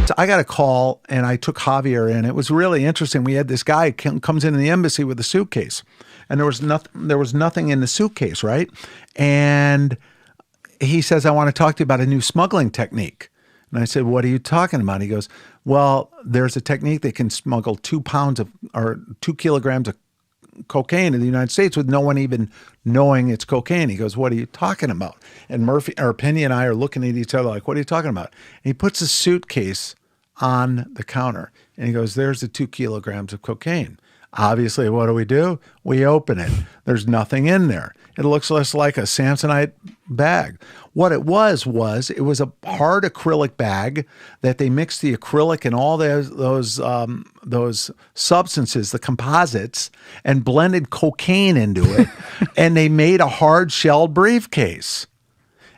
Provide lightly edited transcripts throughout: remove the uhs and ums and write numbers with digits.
So I got a call, and I took Javier in. It was really interesting. We had this guy comes into the embassy with a suitcase, and there was nothing in the suitcase, right? And he says, "I want to talk to you about a new smuggling technique." And I said, "What are you talking about?" He goes, "Well, there's a technique that can smuggle 2 kilograms of cocaine in the United States with no one even knowing it's cocaine." He goes, "What are you talking about?" And Penny and I are looking at each other like, "What are you talking about?" And he puts a suitcase on the counter, and he goes, "There's the 2 kilograms of cocaine." Obviously, what do? We open it. There's nothing in there. It looks less like a Samsonite bag. What it was a hard acrylic bag that they mixed the acrylic and all those substances, the composites, and blended cocaine into it, and they made a hard shell briefcase.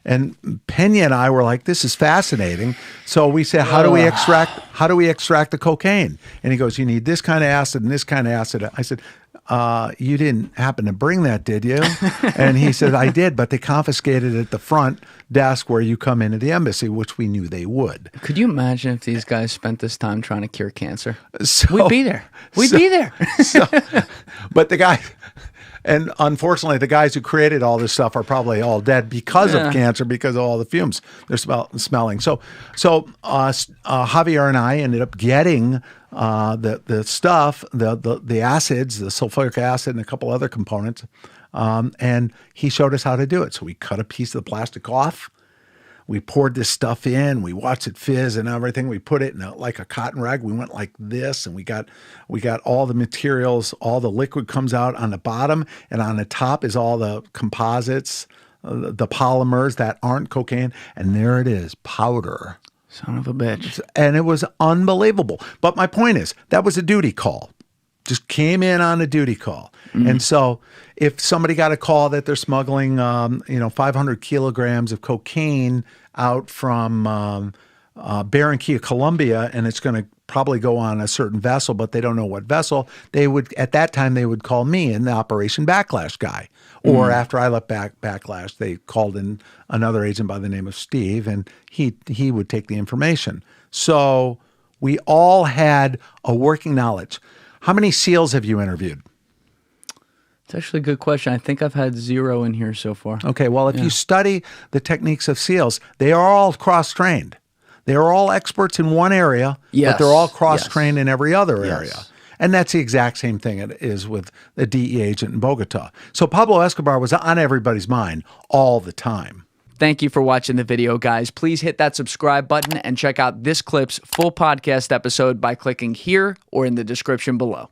And Pena and I were like, "This is fascinating." So we said, how do we extract the cocaine? And he goes, "You need this kind of acid and this kind of acid." I said, "You didn't happen to bring that, did you?" And he said, "I did, but they confiscated it at the front desk where you come into the embassy," which we knew they would. Could you imagine if these guys spent this time trying to cure cancer? We'd be there. We'd be there. But the guy... And unfortunately, the guys who created all this stuff are probably all dead because of cancer, because of all the fumes they're smelling. So Javier and I ended up getting the stuff, the acids, the sulfuric acid, and a couple other components, and he showed us how to do it. So we cut a piece of the plastic off. We poured this stuff in. We watched it fizz and everything. We put it in like a cotton rag. We went like this, and we got all the materials. All the liquid comes out on the bottom, and on the top is all the composites, the polymers that aren't cocaine. And there it is, powder. Son of a bitch. And it was unbelievable. But my point is, that was a duty call. Just came in on a duty call. And so if somebody got a call that they're smuggling, 500 kilograms of cocaine out from Barranquilla, Colombia, and it's going to probably go on a certain vessel, but they don't know what vessel, at that time they would call me and the Operation Backlash guy. Or after I left Backlash, they called in another agent by the name of Steve, and he would take the information. So we all had a working knowledge. How many SEALs have you interviewed? It's actually a good question. I think I've had 0 in here so far. Okay, well, if you study the techniques of SEALs, they are all cross-trained. They are all experts in one area, but they're all cross-trained in every other area. And that's the exact same thing it is with the DEA agent in Bogota. So Pablo Escobar was on everybody's mind all the time. Thank you for watching the video, guys. Please hit that subscribe button and check out this clip's full podcast episode by clicking here or in the description below.